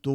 2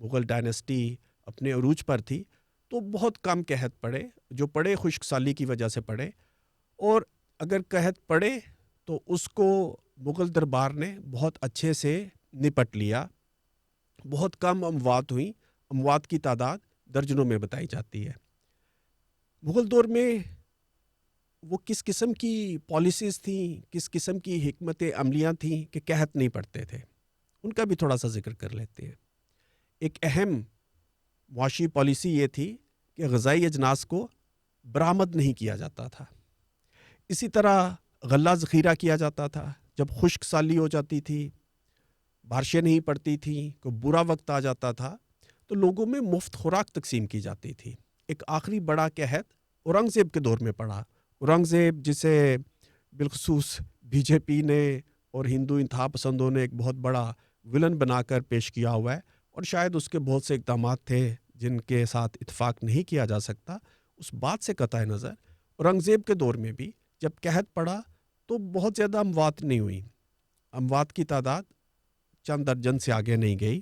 Mughal dynasty اپنے عروج پر تھی تو بہت کم قحط پڑے، جو پڑے خشک سالی کی وجہ سے پڑے، اور اگر قحط پڑے تو اس کو مغل دربار نے بہت اچھے سے نپٹ لیا، بہت کم اموات ہوئیں، اموات کی تعداد درجنوں میں بتائی جاتی ہے۔ مغل دور میں وہ کس قسم کی پالیسیز تھیں، کس قسم کی حکمت عملیاں تھیں کہ قحط نہیں پڑتے تھے، ان کا بھی تھوڑا سا ذکر کر لیتے ہیں۔ ایک اہم معاشی پالیسی یہ تھی کہ غذائی اجناس کو برآمد نہیں کیا جاتا تھا، اسی طرح غلہ ذخیرہ کیا جاتا تھا۔ جب خشک سالی ہو جاتی تھی، بارشیں نہیں پڑتی تھیں، کوئی برا وقت آ جاتا تھا تو لوگوں میں مفت خوراک تقسیم کی جاتی تھی۔ ایک آخری بڑا قحط اورنگزیب کے دور میں پڑا۔ اورنگزیب جسے بالخصوص بی جے پی نے اور ہندو انتہا پسندوں نے ایک بہت بڑا ولن بنا کر پیش کیا ہوا ہے، اور شاید اس کے بہت سے اقدامات تھے جن کے ساتھ اتفاق نہیں کیا جا سکتا، اس بات سے قطع نظر اورنگزیب کے دور میں بھی جب قحط پڑا تو بہت زیادہ اموات نہیں ہوئی، اموات کی تعداد چند درجن سے آگے نہیں گئی،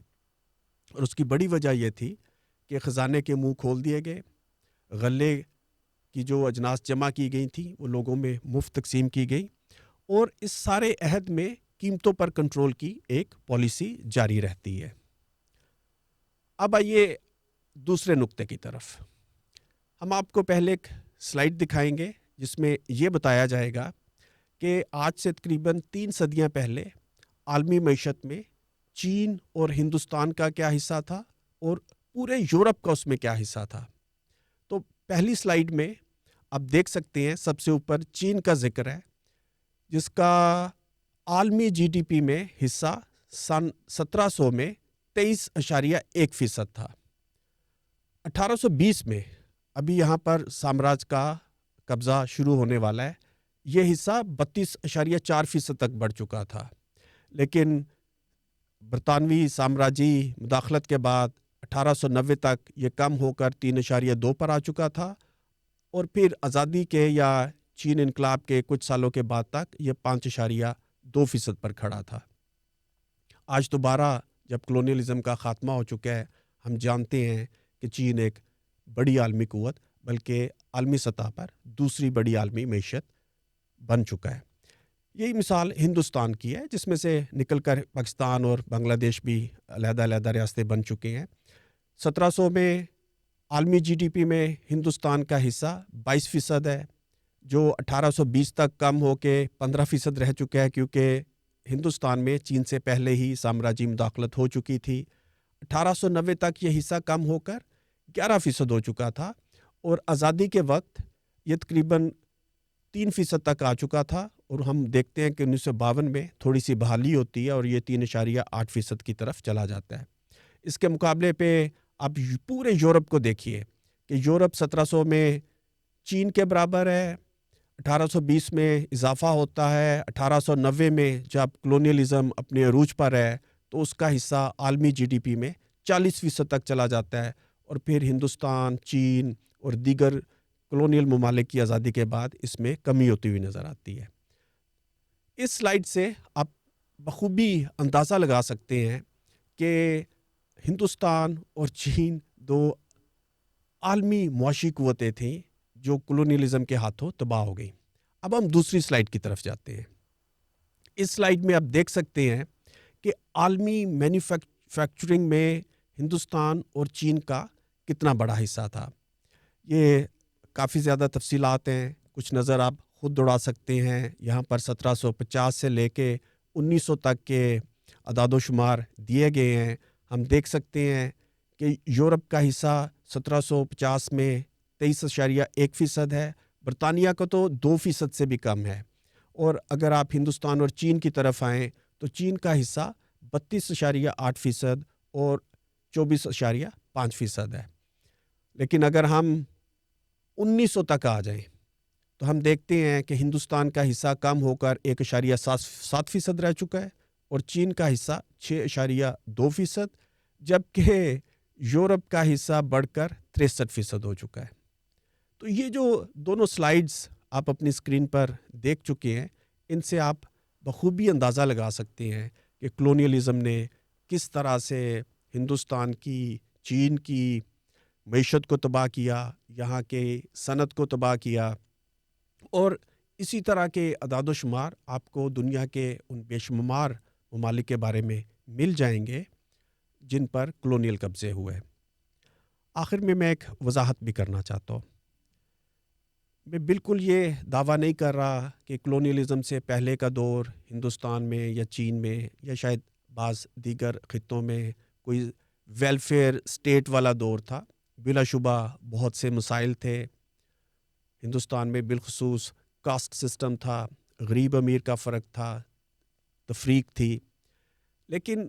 اور اس کی بڑی وجہ یہ تھی کہ خزانے کے منہ کھول دیے گئے، غلے کی جو اجناس جمع کی گئی تھیں وہ لوگوں میں مفت تقسیم کی گئی، اور اس سارے عہد میں قیمتوں پر کنٹرول کی ایک پالیسی جاری رہتی ہے۔ اب آئیے دوسرے نقطے کی طرف، ہم آپ کو پہلے ایک سلائیڈ دکھائیں گے جس میں یہ بتایا جائے گا کہ آج سے تقریباً 3 صدیاں پہلے عالمی معیشت میں چین اور ہندوستان کا کیا حصہ تھا اور پورے یورپ کا اس میں کیا حصہ تھا۔ تو پہلی سلائیڈ میں آپ دیکھ سکتے ہیں سب سے اوپر چین کا ذکر ہے، جس کا عالمی جی ڈی پی میں حصہ سن 1700 میں 23.1% تھا۔ 1820 میں ابھی یہاں پر سامراج کا قبضہ شروع ہونے والا ہے، یہ حصہ 32.4% تک بڑھ چکا تھا، لیکن برطانوی سامراجی مداخلت کے بعد 1890 تک یہ کم ہو کر 3.2 پر آ چکا تھا، اور پھر آزادی کے یا چین انقلاب کے کچھ سالوں کے بعد تک یہ 5.2% پر کھڑا تھا۔ آج دوبارہ جب کلونیلزم کا خاتمہ ہو چکا ہے، ہم جانتے ہیں کہ چین ایک بڑی عالمی قوت بلکہ عالمی سطح پر دوسری بڑی عالمی معیشت بن چکا ہے۔ یہی مثال ہندوستان کی ہے، جس میں سے نکل کر پاکستان اور بنگلہ دیش بھی علیحدہ علیحدہ ریاستیں بن چکے ہیں۔ 1700 میں عالمی جی ڈی پی میں ہندوستان کا حصہ 22% ہے، جو 1820 تک کم ہو کے 15% رہ چکا ہے، کیونکہ ہندوستان میں چین سے پہلے ہی سامراجی مداخلت ہو چکی تھی۔ 1890 تک یہ حصہ کم ہو کر 11% ہو چکا تھا، اور آزادی کے وقت یہ تقریباً 3% تک آ چکا تھا، اور ہم دیکھتے ہیں کہ 1952 میں تھوڑی سی بحالی ہوتی ہے اور یہ 3.8% کی طرف چلا جاتا ہے۔ اس کے مقابلے پہ آپ پورے یورپ کو دیکھیے کہ یورپ 1700 میں چین کے برابر ہے، 1820 میں اضافہ ہوتا ہے، 1890 میں جب کلونیلزم اپنے عروج پر ہے تو اس کا حصہ عالمی جی ڈی پی میں 40% تک چلا جاتا ہے، اور پھر ہندوستان، چین اور دیگر کلونیل ممالک کی آزادی کے بعد اس میں کمی ہوتی ہوئی نظر آتی ہے۔ اس سلائیڈ سے آپ بخوبی اندازہ لگا سکتے ہیں کہ ہندوستان اور چین دو عالمی معاشی قوتیں تھیں جو کلونیلزم کے ہاتھوں تباہ ہو گئیں۔ اب ہم دوسری سلائیڈ کی طرف جاتے ہیں۔ اس سلائیڈ میں آپ دیکھ سکتے ہیں کہ عالمی مینوفیکچرنگ میں ہندوستان اور چین کا کتنا بڑا حصہ تھا۔ یہ کافی زیادہ تفصیلات ہیں، کچھ نظر آپ خود دوڑا سکتے ہیں۔ یہاں پر 1750 سے لے کے 1900 تک کے اعداد و شمار دیے گئے ہیں۔ ہم دیکھ سکتے ہیں کہ یورپ کا حصہ 1750 میں 23.1% ہے، برطانیہ کا تو 2% سے بھی کم ہے، اور اگر آپ ہندوستان اور چین کی طرف آئیں تو چین کا حصہ 32.8% اور 24.5% ہے۔ لیکن اگر ہم 1900 تک آ جائیں تو ہم دیکھتے ہیں کہ ہندوستان کا حصہ کم ہو کر 1.7% رہ چکا ہے، اور چین کا حصہ 6.2%، جبکہ یورپ کا حصہ بڑھ کر 63% ہو چکا ہے۔ تو یہ جو دونوں سلائیڈز آپ اپنی اسکرین پر دیکھ چکے ہیں، ان سے آپ بخوبی اندازہ لگا سکتے ہیں کہ کلونیلزم نے کس طرح سے ہندوستان کی چین کی معیشت کو تباہ کیا، یہاں کے صنعت کو تباہ کیا، اور اسی طرح کے اعداد و شمار آپ کو دنیا کے ان بے شمار ممالک کے بارے میں مل جائیں گے جن پر کلونیل قبضے ہوئے۔ آخر میں ایک وضاحت بھی کرنا چاہتا ہوں۔ میں بالکل یہ دعویٰ نہیں کر رہا کہ کلونیلزم سے پہلے کا دور ہندوستان میں یا چین میں یا شاید بعض دیگر خطوں میں کوئی ویلفیئر اسٹیٹ والا دور تھا۔ بلا شبہ بہت سے مسائل تھے ہندوستان میں، بالخصوص کاسٹ سسٹم تھا، غریب امیر کا فرق تھا، تفریق تھی، لیکن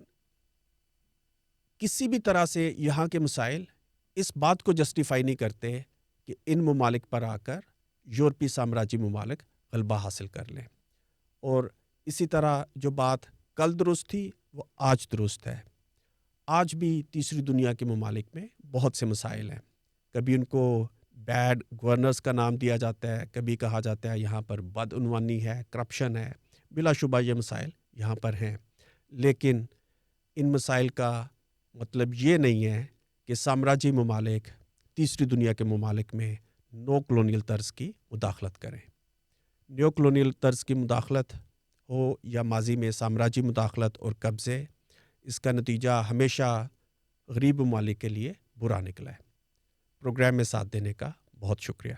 کسی بھی طرح سے یہاں کے مسائل اس بات کو جسٹیفائی نہیں کرتے کہ ان ممالک پر آ کر یورپی سامراجی ممالک غلبہ حاصل کر لیں۔ اور اسی طرح جو بات کل درست تھی وہ آج درست ہے۔ آج بھی تیسری دنیا کے ممالک میں بہت سے مسائل ہیں، کبھی ان کو بیڈ گورنرز کا نام دیا جاتا ہے، کبھی کہا جاتا ہے یہاں پر بدعنوانی ہے، کرپشن ہے۔ بلا شبہ یہ مسائل یہاں پر ہیں، لیکن ان مسائل کا مطلب یہ نہیں ہے کہ سامراجی ممالک تیسری دنیا کے ممالک میں نو کلونیل طرز کی مداخلت کریں۔ نیو کلونیل طرز کی مداخلت ہو یا ماضی میں سامراجی مداخلت اور قبضے، اس کا نتیجہ ہمیشہ غریب ممالک کے لیے برا نکلا ہے۔ پروگرام میں ساتھ دینے کا بہت شکریہ۔